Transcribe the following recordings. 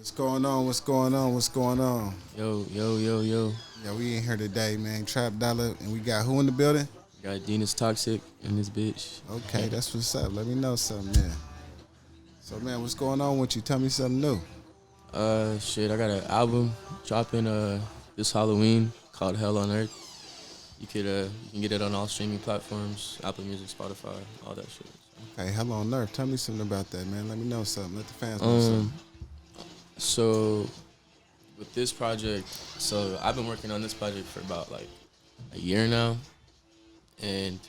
What's going on? What's going on? What's going on? Yo, yo, yo, yo. Yeah, we in here today, man. Trap Dollar, and we got who in the building? Got Dean's Toxic in this bitch. Okay, that's what's up. Let me know something, man. So, man, what's going on with you? Tell me something new. Shit, I got an album dropping this Halloween called Hell on Earth. You can get it on all streaming platforms, Apple Music, Spotify, all that shit. Okay, hello on Earth. Tell me something about that, man. Let me know something. Let the fans know something. Um, so with this project, so I've been working on this project for about like a year now, and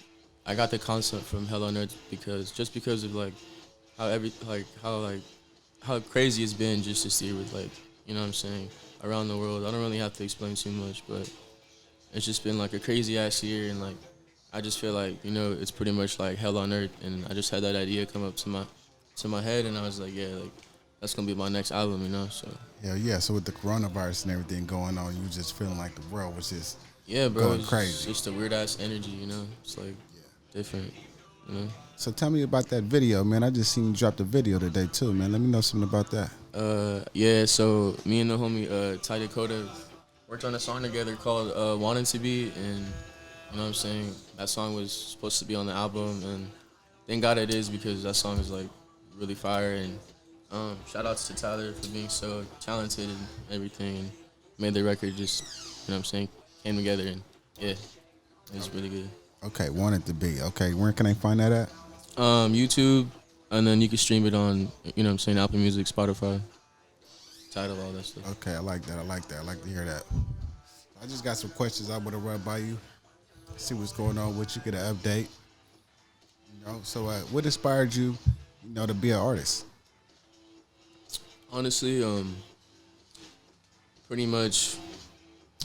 I got the concept from Hell on Earth because of like how every like how crazy it's been just this year with like you know what I'm saying around the world. I don't really have to explain too much, but it's just been like a crazy ass year, and like I just feel like it's pretty much like hell on earth, and I just had that idea come up to my head, and I was like, yeah, like that's gonna be my next album, So Hell yeah. So, with the coronavirus and everything going on, you just feeling like the world was just yeah, bro, going it's just, crazy. just a weird ass energy, It's like different, you know. So, tell me about that video, man. I just seen you drop the video today, too, man. Let me know something about that. Yeah, so me and the homie Ty Dakota worked on a song together called Wanting to Be, and you know what I'm saying? That song was supposed to be on the album, and thank God it is because that song is like really fire, and shout outs to Tyler for being so talented and everything, and made the record just, you know what I'm saying, came together, and yeah, it was really good. Okay, want it to be. Okay, where can I find that at? YouTube, and then you can stream it on, you know what I'm saying, Apple Music, Spotify, Tidal, all that stuff. Okay, I like that. I like that. I like to hear that. I just got some questions I want to run by you. See what's going on with you. Get an update. So what inspired you, to be an artist? Honestly, pretty much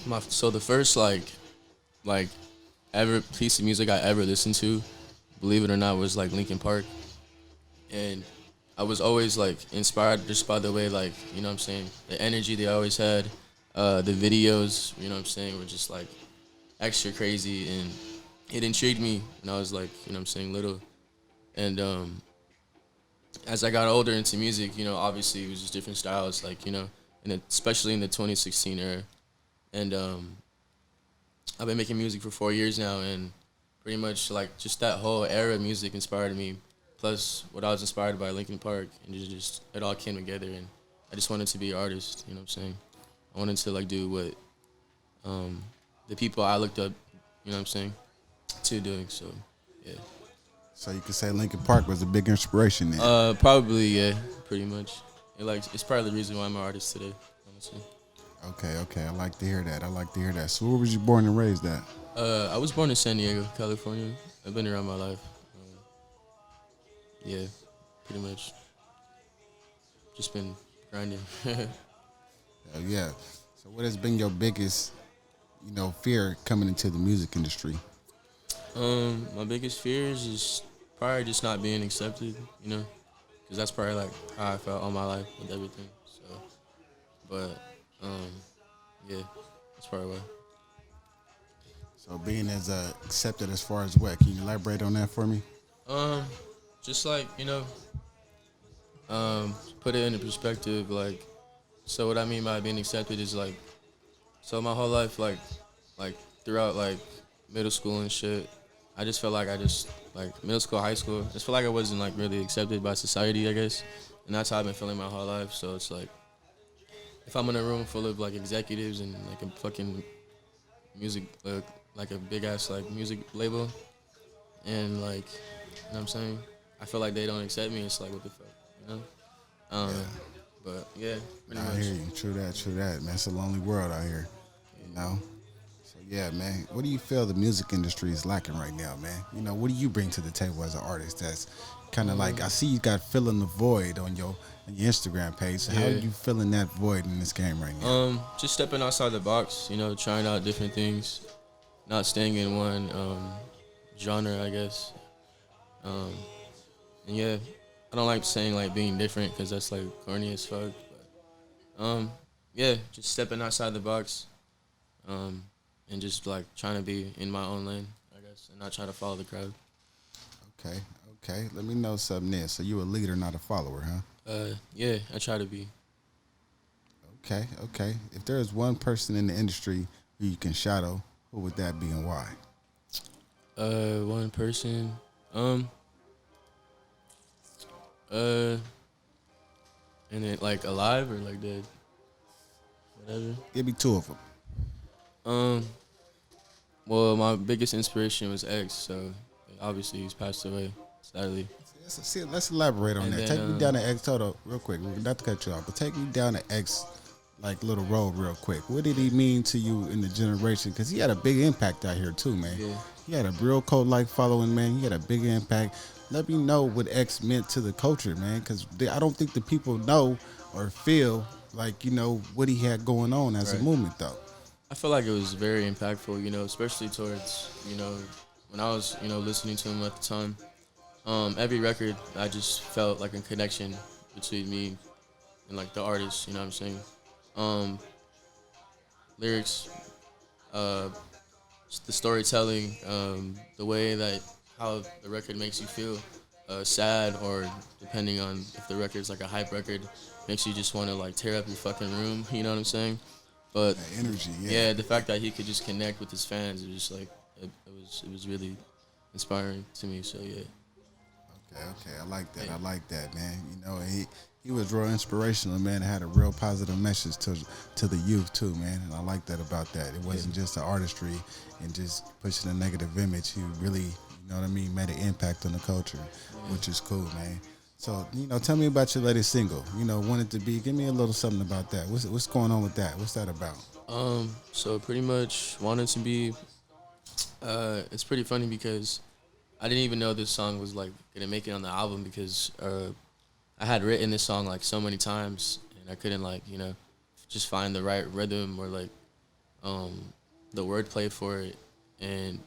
the first like ever piece of music I ever listened to, believe it or not, was like Linkin Park, and I was always like inspired just by the way, like, you know what I'm saying, the energy they always had, the videos, you know what I'm saying, were just like extra crazy, and it intrigued me when I was like, you know what I'm saying, little, and as I got older into music, obviously it was just different styles, like, and especially in the 2016 era, and I've been making music for 4 years now, and pretty much like just that whole era of music inspired me. Plus, what I was inspired by Linkin Park, and it all came together, and I just wanted to be an artist. You know what I'm saying? I wanted to like do what the people I looked up, you know what I'm saying, to doing. So, yeah. So you could say Linkin Park was a big inspiration then. Probably, yeah, pretty much. It's probably the reason why I'm an artist today, honestly. Okay. I like to hear that. So where was you born and raised at? I was born in San Diego, California. I've been around my life. Yeah, pretty much. Just been grinding. Hell yeah. So what has been your biggest, fear coming into the music industry? My biggest fear is just probably just not being accepted, because that's probably like how I felt all my life with everything. So, but yeah, that's probably why. So being as accepted as far as what? Can you elaborate on that for me? Um, just like put it into perspective. Like, so what I mean by being accepted is like, so my whole life, like throughout like middle school and shit, I just felt like like middle school, high school, I just felt like I wasn't like really accepted by society, I guess, and that's how I've been feeling my whole life. So it's like, if I'm in a room full of like executives and like a fucking music, like a big ass like music label, and like, you know what I'm saying, I feel like they don't accept me. It's like, what the fuck, you know? Um, Yeah. but yeah, pretty I much. hear you. True that, man. It's a lonely world out here, you know. So yeah, man. What do you feel the music industry is lacking right now, man? What do you bring to the table as an artist? That's kind of like I see you got filling the void on your Instagram page. So how are Yeah. you filling that void in this game right now? Just stepping outside the box, trying out different things, not staying in one genre, I guess. Um, and yeah, I don't like saying like being different because that's like corny as fuck. But yeah, just stepping outside the box, um, and just like trying to be in my own lane, I guess, and not try to follow the crowd. Okay. Let me know something then. So you a leader, not a follower, huh? Yeah, I try to be. Okay, okay. If there is one person in the industry who you can shadow, who would that be and why? One person. Um, uh, and it like alive or like dead, whatever. Give me two of them. Um, well, my biggest inspiration was X, so obviously he's passed away, sadly. Let's elaborate on And that. then Take me down to X Toto real quick. Not to cut you off, but take me down to X like little road real quick. What did he mean to you in the generation? Because he had a big impact out here too, man. Yeah. He had a real cult like following, man. He had a big impact. Let me know what X meant to the culture, man. Because I don't think the people know or feel like what he had going on as a Right. movement, though. I feel like it was very impactful, especially towards, when I was, listening to him at the time. Every record, I just felt like a connection between me and like the artist. You know what I'm saying? Um, Lyrics, uh, the storytelling, the way that how the record makes you feel, sad or depending on if the record's like a hype record, makes you just want to like tear up your fucking room. You know what I'm saying? But That energy, yeah. yeah, the fact that he could just connect with his fans, it was just like it was really inspiring to me. So yeah. Okay, I like that. I like that, man. He was real inspirational, man. Had a real positive message to the youth too, man. And I like that about that. It wasn't just the artistry and just pushing a negative image. He really, made an impact on the culture, which is cool, man. So, tell me about your latest single. Want it to be. Give me a little something about that. What's going on with that? What's that about? So pretty much wanted to be. It's pretty funny because I didn't even know this song was like gonna make it on the album because I had written this song like so many times and I couldn't like just find the right rhythm or like the wordplay for it. And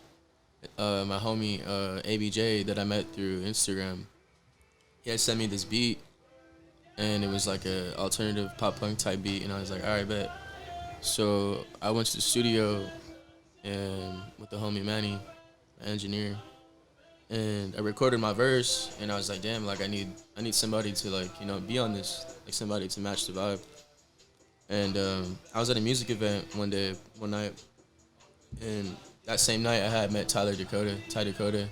my homie ABJ that I met through Instagram, he had sent me this beat and it was like a alternative pop punk type beat and I was like, all right, bet. So I went to the studio and with the homie Manny, my engineer, and I recorded my verse and I was like, damn, like I need somebody to like, be on this, like somebody to match the vibe. And I was at a music event one night, and that same night I had met Ty Dakota,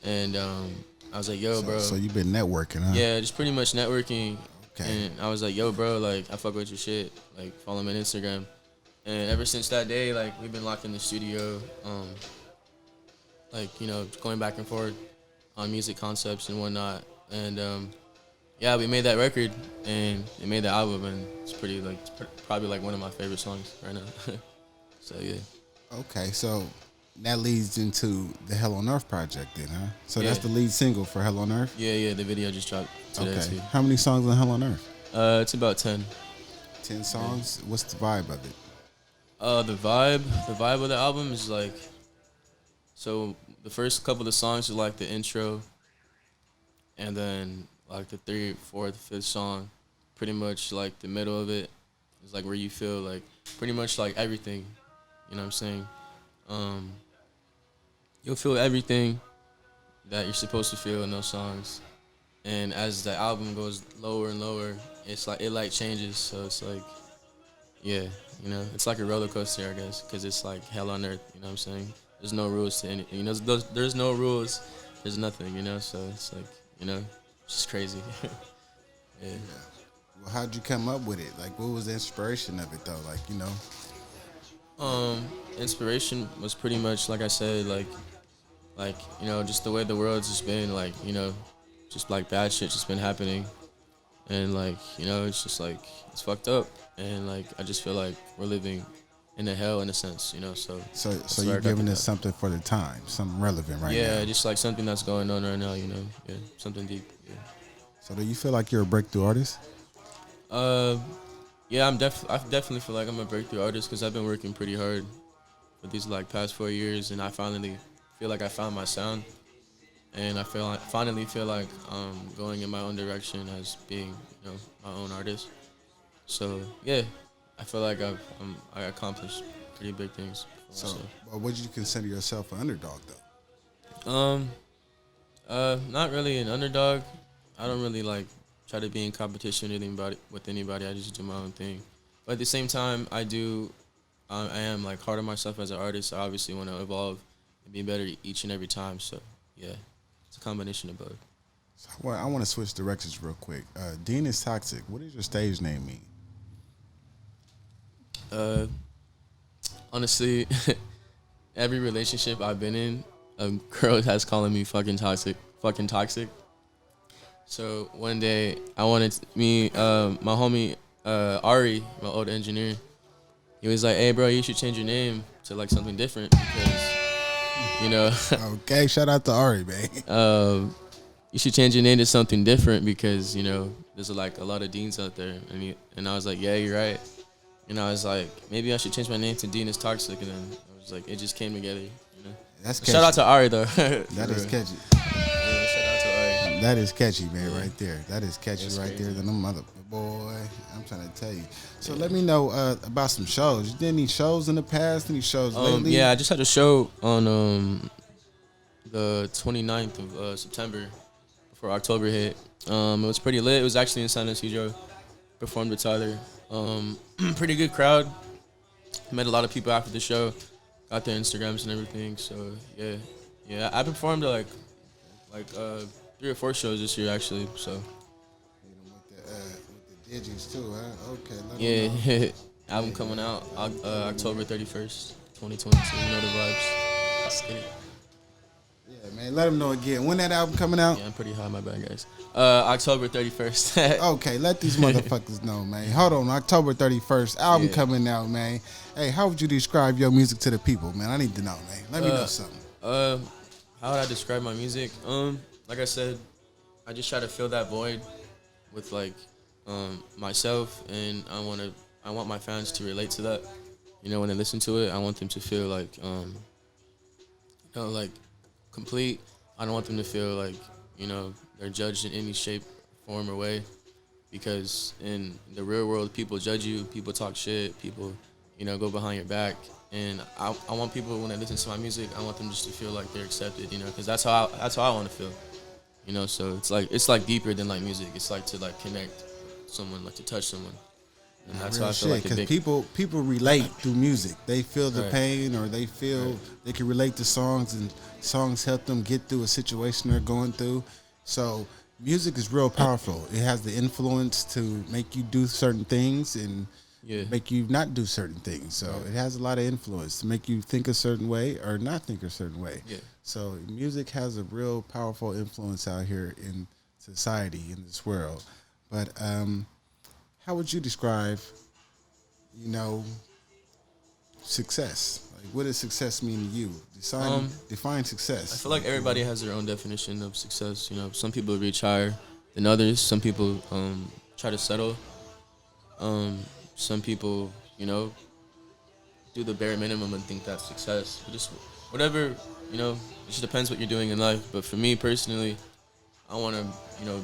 and I was like, yo, bro. So you've been networking, huh? Yeah, just pretty much networking. Okay. And I was like, yo, bro, like I fuck with your shit, like follow me on Instagram. And ever since that day, like we've been locked in the studio, like going back and forth on music concepts and whatnot. And yeah, we made that record and we made the album, and it's pretty like probably like one of my favorite songs right now. So yeah. Okay, so that leads into the Hell on Earth project then, huh? So Yeah. that's the lead single for Hell on Earth? Yeah, the video just dropped today Okay. too. How many songs on Hell on Earth? It's about 10. 10 songs? What's the vibe of it? The vibe of the album is like, so the first couple of songs are like the intro, and then like the 3rd, 4th, 5th song, pretty much like the middle of it is like where you feel like pretty much like everything, you know what I'm saying? You'll feel everything that you're supposed to feel in those songs, and as the album goes lower and lower, it's like it changes, so it's like, yeah, it's like a roller coaster, I guess, because it's like hell on earth, you know what I'm saying? There's no rules to anything, there's no rules, there's nothing, so it's like, it's just crazy. Yeah. Well, how'd you come up with it? Like, what was the inspiration of it, though? Like, Inspiration was pretty much, like I said, like, just the way the world's just been, like, just like bad shit just been happening. And like, it's just like, it's fucked up. And like, I just feel like we're living in a hell in a sense, So you're giving us something for the time, something relevant right now. Yeah, just like something that's going on right now, yeah, something deep, yeah. So do you feel like you're a breakthrough artist? Yeah, I definitely feel like I'm a breakthrough artist because I've been working pretty hard for these like past 4 years, and I finally feel like I found my sound, and I finally feel like going in my own direction as being my own artist. So yeah, I feel like I accomplished pretty big things. So, well, would you consider yourself an underdog though? Not really an underdog. I don't really like try to be in competition with anybody. I just do my own thing. But at the same time, I am like hard on myself as an artist. I obviously want to evolve and be better each and every time. So yeah, it's a combination of both. So, well, I want to switch directions real quick. Dean is Toxic. What does your stage name mean? Uh, Honestly, every relationship I've been in, a girl has calling me fucking toxic, fucking toxic. So one day I wanted my homie Ari, my old engineer. He was like, "Hey, bro, you should change your name to like something different because, you know, Okay, shout out to Ari, man. you should change your name to something different because you know there's like a lot of Deans out there." And I was like, "Yeah, you're right." And I was like, maybe I should change my name to DEANISTOXICC. And then I was like, it just came together. You know? That's catchy. Shout out to Ari though. That is catchy. Yeah, shout out to Ari. That is catchy, man, right there. That is catchy That's right crazy. there. Then them mother boy, I'm trying to tell you. So let me know about some shows. You did any shows in the past? Any shows lately? Yeah, I just had a show on the 29th of September before October hit. It was pretty lit. It was actually in San Ysidro. Performed with Tyler. Pretty good crowd. Met a lot of people after the show. Got their Instagrams and everything. So yeah. I performed at like 3 or 4 shows this year actually. So With the digits too, huh? Okay. Let me know. yeah, album coming out October 31st, 2022. You know the vibes. Let's get it. Yeah, man. Let them know again. When that album coming out? Yeah, I'm pretty high, my bad guys. October 31st. Okay, let these motherfuckers know, man. Hold on, October 31st, album Yeah. coming out, man. Hey, how would you describe your music to the people, man? I need to know, man. Let me know something. How would I describe my music? Like I said, I just try to fill that void with like myself, and I want my fans to relate to that. You know, when they listen to it, I want them to feel like like complete. I don't want them to feel like they're judged in any shape, form, or way, because in the real world, people judge you, people talk shit, people go behind your back. And I want people, when they listen to my music, I want them just to feel like they're accepted, because that's how I want to feel, So it's like deeper than like music. It's like to like connect with someone, like to touch someone, and that's how I feel like the big. People relate through music. They feel the Right. pain, or they feel they can relate to songs, and songs help them get through a situation they're going through. So music is real powerful. It has the influence to make you do certain things and make you not do certain things. So it has a lot of influence to make you think a certain way or not think a certain way. Yeah. So music has a real powerful influence out here in society, in this world. But how would you describe, success? Like, what does success mean to you? Define success. I feel like everybody has their own definition of success. Some people reach higher than others. Some people try to settle. Some people, do the bare minimum and think that's success. Just whatever, it just depends what you're doing in life. But for me personally, I want to,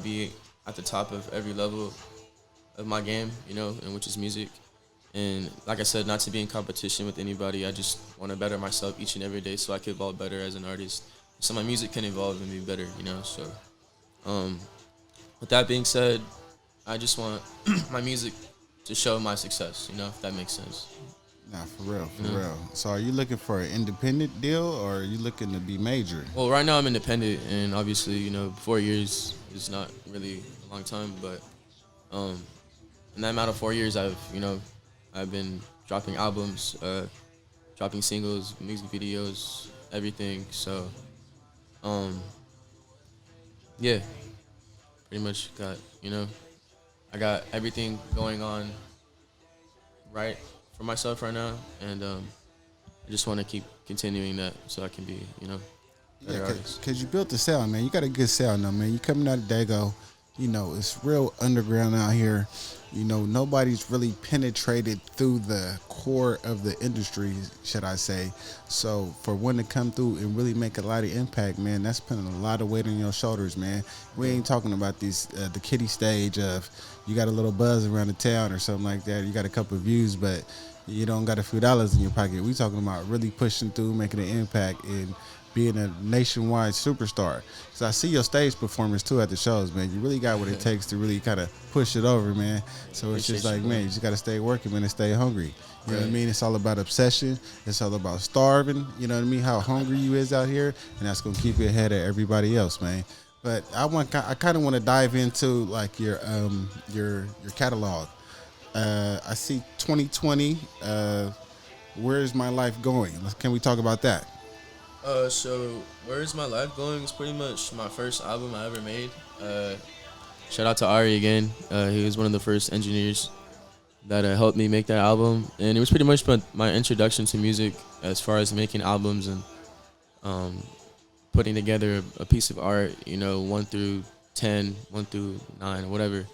be at the top of every level of my game, and which is music. And like I said, not to be in competition with anybody. I just want to better myself each and every day so I can evolve better as an artist. So my music can evolve and be better, So, with that being said, I just want my music to show my success, if that makes sense. Nah, for real. So are you looking for an independent deal, or are you looking to be major? Well, right now I'm independent, and obviously, 4 years is not really a long time, but in that amount of 4 years, I've been dropping albums, dropping singles, music videos, everything. So, yeah, pretty much got, I got everything going on right for myself right now, and I just want to keep continuing that so I can be, better artist. Because you built the sound, man. You got a good sound, though, man. You coming out of Dago, it's real underground out here. Nobody's really penetrated through the core of the industry, should I say. So for one to come through and really make a lot of impact, man, that's putting a lot of weight on your shoulders, man. We ain't talking about the kiddie stage of you got a little buzz around the town or something like that. You got a couple of views, but you don't got a few dollars in your pocket. We talking about really pushing through, making an impact, and being a nationwide superstar. Cause I see your stage performance too at the shows, man. You really got what it takes to really kind of push it over, man. So it's just Appreciate like, you, man, bro. you just gotta stay working, man, and stay hungry. You know what I Right. mean? It's all about obsession. It's all about starving. You know what I mean? How hungry you is out here, and that's gonna keep you ahead of everybody else, man. But I kind of want to dive into like your catalog. I see 2020. Where's my life going? Can we talk about that? So Where's My Life Going is pretty much my first album I ever made. Uh, Shout out to Ari again. He was one of the first engineers that helped me make that album, and it was pretty much my introduction to music as far as making albums and um, putting together a piece of art. You know, 1 through 10, 1 through 9, whatever.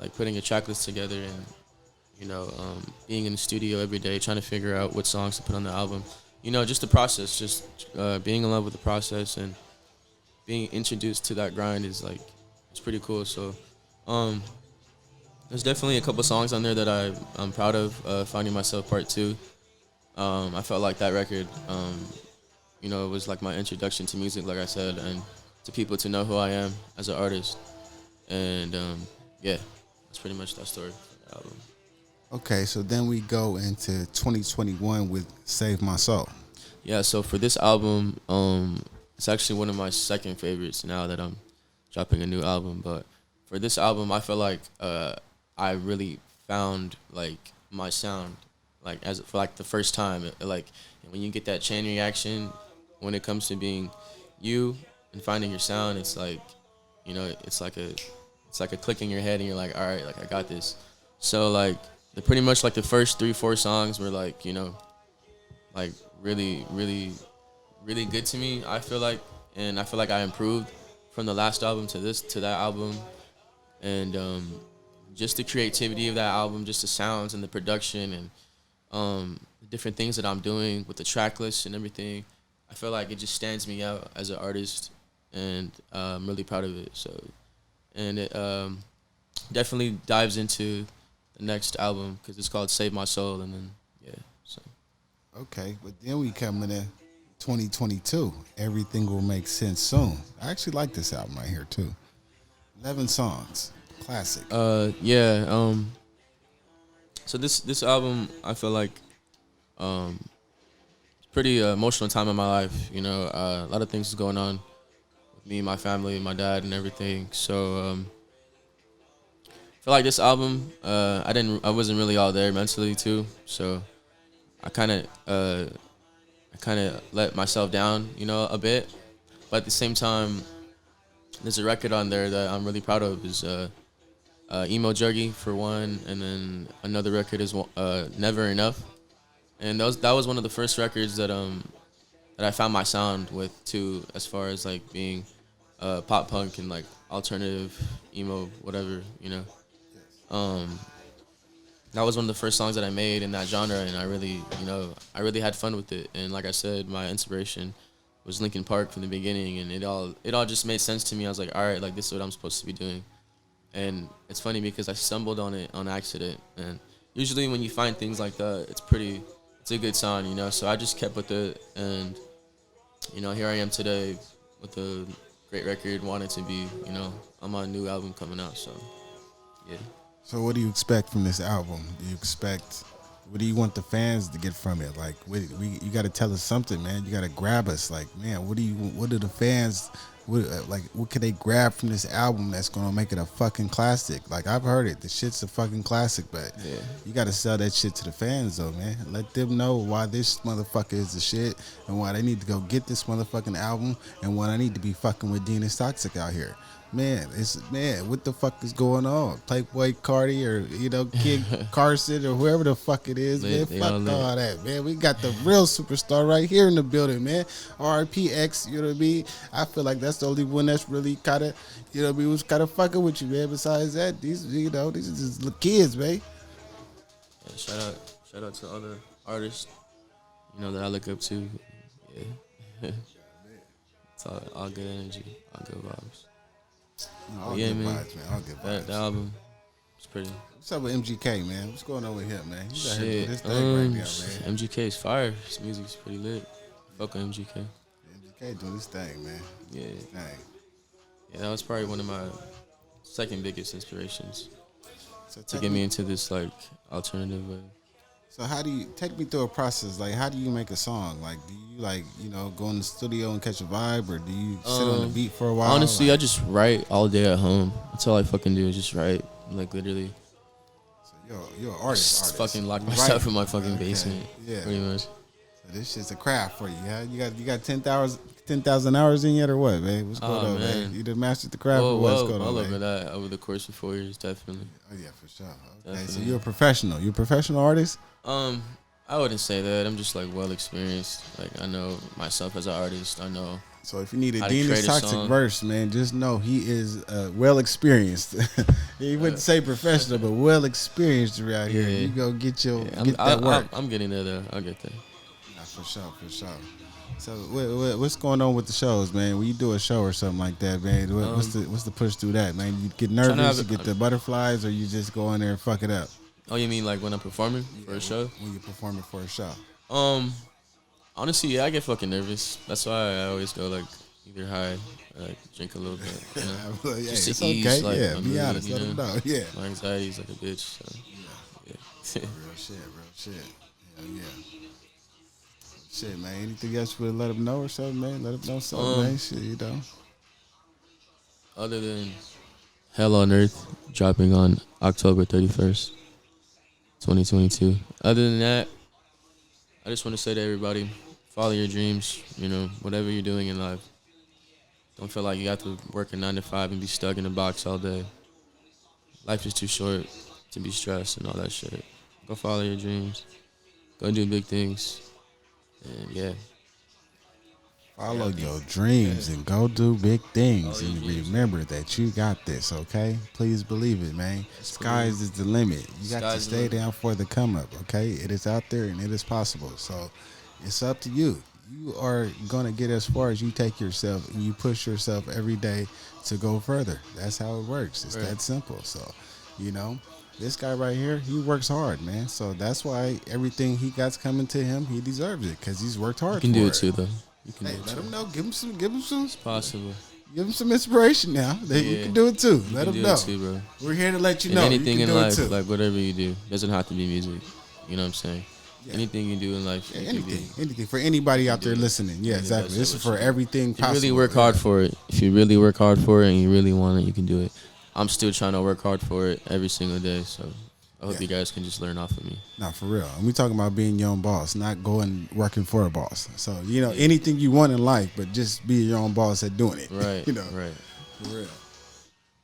Like putting a track list together and being in the studio every day, trying to figure out what songs to put on the album. You know, just the process, just being in love with the process and being introduced to that grind is like, it's pretty cool. So, um, there's definitely a couple songs on there that I'm proud of. Finding Myself Part 2. I felt like that record, it was like my introduction to music, like I said, and to people to know who I am as an artist. And yeah, that's pretty much that story for the album. Okay, so then we go into 2021 with Save My Soul. Yeah, so for this album, it's actually one of my second favorites now that I'm dropping a new album. But for this album, I feel like I really found like my sound, like as for like the first time. Like when you get that chain reaction, when it comes to being you and finding your sound, it's like, it's like a click in your head, and you're like, all right, like I got this. So like pretty much like the first 3-4 songs were like, like really, really, really good to me. I feel like, and I feel like I improved from the last album to that album, and just the creativity of that album, just the sounds and the production and the different things that I'm doing with the track list and everything. I feel like it just stands me out as an artist, and I'm really proud of it. So, and it definitely dives into the next album because it's called Save My Soul, and then yeah, so. Okay, but then we come into 2022. Everything will make sense soon. I actually like this album right here too. 11 songs, classic. Yeah. So this album, I feel like, it's pretty emotional time in my life. You know, a lot of things is going on with me, my family, my dad, and everything. So I feel like this album, I wasn't really all there mentally too. So I kind of let myself down, a bit. But at the same time, there's a record on there that I'm really proud of. Is Emo Juggy for one, and then another record is Never Enough. And that was one of the first records that I found my sound with too, as far as like being pop punk and like alternative emo, whatever, that was one of the first songs that I made in that genre, and I really had fun with it. And like I said, my inspiration was Linkin Park from the beginning, and it all just made sense to me. I was like, all right, like this is what I'm supposed to be doing. And it's funny because I stumbled on it on accident, and usually when you find things like that, it's a good sign, So I just kept with it, and here I am today with a great record, wanted to be, on my new album coming out. So yeah. So what do you expect from this album? What do you want the fans to get from it? Like, you got to tell us something, man. You got to grab us. Like, man, what do the fans, what can they grab from this album that's going to make it a fucking classic? Like, I've heard it. The shit's a fucking classic, but Yeah. you got to sell that shit to the fans, though, man. Let them know why this motherfucker is the shit and why they need to go get this motherfucking album and why I need to be fucking with DEANISTOXICC out here. Man, what the fuck is going on? Playboy Cardi or Kid Carson or whoever the fuck it is, man. They Fuck all all that, man. We got the real superstar right here in the building, man. RPX, you know what I mean? I feel like that's the only one that's really kind of, was kind of fucking with you, man. Besides that, these are just little kids, man. Yeah, shout out to all the artists, that I look up to. Yeah. It's all good energy, all good vibes. All Yeah, good man. vibes, man. All good vibes. That album is pretty. What's up with MGK, man? What's going on with him, man? He's out here doing Shit. his thing right now, man. MGK is fire. His music's pretty lit. Fuck with MGK. Okay, doing this thing, man. Yeah, This thing. yeah, that was probably one of my second biggest inspirations So to take get me. me into this like alternative way. So how do you take me through a process? Like, how do you make a song? Like, do you like go in the studio and catch a vibe, or do you sit on the beat for a while? Honestly, I Like, just write all day at home. That's all I fucking do is just write. Like literally, so you're an artist, just artist. fucking lock You myself write. in my fucking Okay, basement. yeah. Pretty much. So this shit's a craft for you. Yeah, you got 10,000 hours in yet, or what, man? What's going Oh on, man? man. You done mastered the craft, Well, or what's well, going on, well over man? that over the course of 4 years, definitely. Oh yeah, for sure. Okay, so Definitely. you're a professional. You're a professional artist. I wouldn't say that. I'm just like well experienced. Like I know myself as an artist. I know So if you need a how to create Dean's a Toxic song. verse, man, just know he is well experienced. He wouldn't say professional, but well experienced around here. Yeah. You go get your Yeah, get that work. I'm getting there though. I'll get there. Nah, for sure, for sure. So what's going on with the shows, man? When you do a show or something like that, man, what's the push through that, man? You get nervous, you get the butterflies, or you just go in there and fuck it up? Oh, you mean like when I'm performing for a show? When you're performing for a show. Honestly, yeah, I get fucking nervous. That's why I always go like either high, or, like drink a little bit, you know? Like, hey, Just it's to ease, okay. like, Yeah, my be mood, honest. you Let them know? know. Yeah. My anxiety's like a bitch. So, yeah. Real shit, real shit. Hell yeah. Shit, man. Anything else you would let them know or something, man? Let them know something, man. Shit, you know. Other than Hell on Earth dropping on October 31st, 2022. Other than that, I just want to say to everybody, follow your dreams, you know, whatever you're doing in life. Don't feel like you have to work a 9 to 5 and be stuck in a box all day. Life is too short to be stressed and all that shit. Go follow your dreams. Go do big things. And yeah. Follow your dreams and go do big things. Follow your And dreams. remember that you got this, okay? Please believe it, man. Skies is the limit. You got to Sky's the stay limit. down for the come up, okay? It is out there and it is possible. So it's up to you. You are going to get as far as you take yourself and you push yourself every day to go further. That's how it works. It's Right. that simple. So, this guy right here, he works hard, man. So that's why everything he got's coming to him, he deserves it because he's worked hard You can for do it. it too, though. You can Hey, do it let too. him know. Give him some Possible. Give him some inspiration now. That you Yeah. can do it too. You Let can him do know. it too, bro. We're here to let you And know. anything you can in do life, it too. like whatever you do, doesn't have to be music. You know what I'm saying? Yeah. Anything you do in life, Yeah, you can anything for anybody out there do it. listening. Yeah, Yeah, exactly. that's This is what for you do. everything If you possible. really work hard for it, if you really work hard for it and you really want it, you can do it. I'm still trying to work hard for it every single day, so I hope Yeah. you guys can just learn off of me. No, for real. And we talking about being your own boss, not going working for a boss. So anything you want in life, but just be your own boss at doing it. Right, right. For real.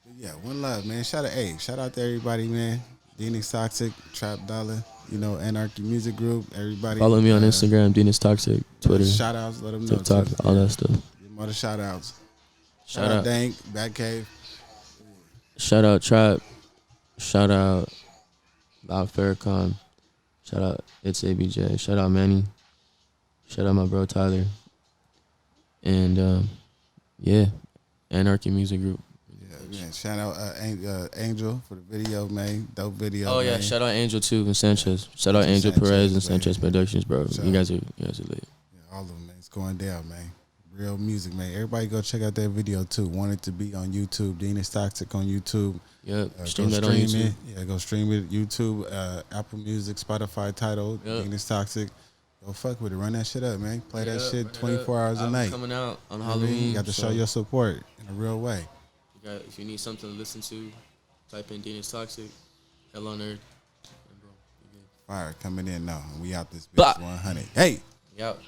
But yeah, one love, man. Shout out to everybody, man. DEANISTOXICC, Trap Dollar, Anarchy Music Group, everybody. Follow me on Instagram, DEANISTOXICC, Twitter, Shout outs, let them know. TikTok, too. all that stuff. Give them all the shout outs. Shout out, Dank, Batcave. shout out Trap, shout out Loud Farrakhan, shout out It's ABJ, shout out Manny, shout out my bro Tyler, and yeah, Anarchy Music Group. Yeah, man. Shout out Angel for the video, man. Dope video. Oh yeah, man. shout out Angel too and Sanchez. Shout out Angel Angel Perez and Sanchez, Sanchez Productions, bro. Shout You guys are lit. Yeah, all of them, man. It's going down, man. Real music, man. Everybody go check out that video too. Want it to be on YouTube. DEANISTOXICC on YouTube. Yep, Go stream that on YouTube. it. Yeah, go stream it. YouTube, Apple Music, Spotify title, Yep. DEANISTOXICC. Go fuck with it. Run that shit up, man. Play that Yep, shit run it 24 up. hours a Album night. coming out on You know what I mean? Halloween. You got to so show your support in a real way. if you need something to listen to, type in DEANISTOXICC, Hell on Earth. And bro, you good. Fire coming in now. We out this bitch Bah. 100. Hey. We out.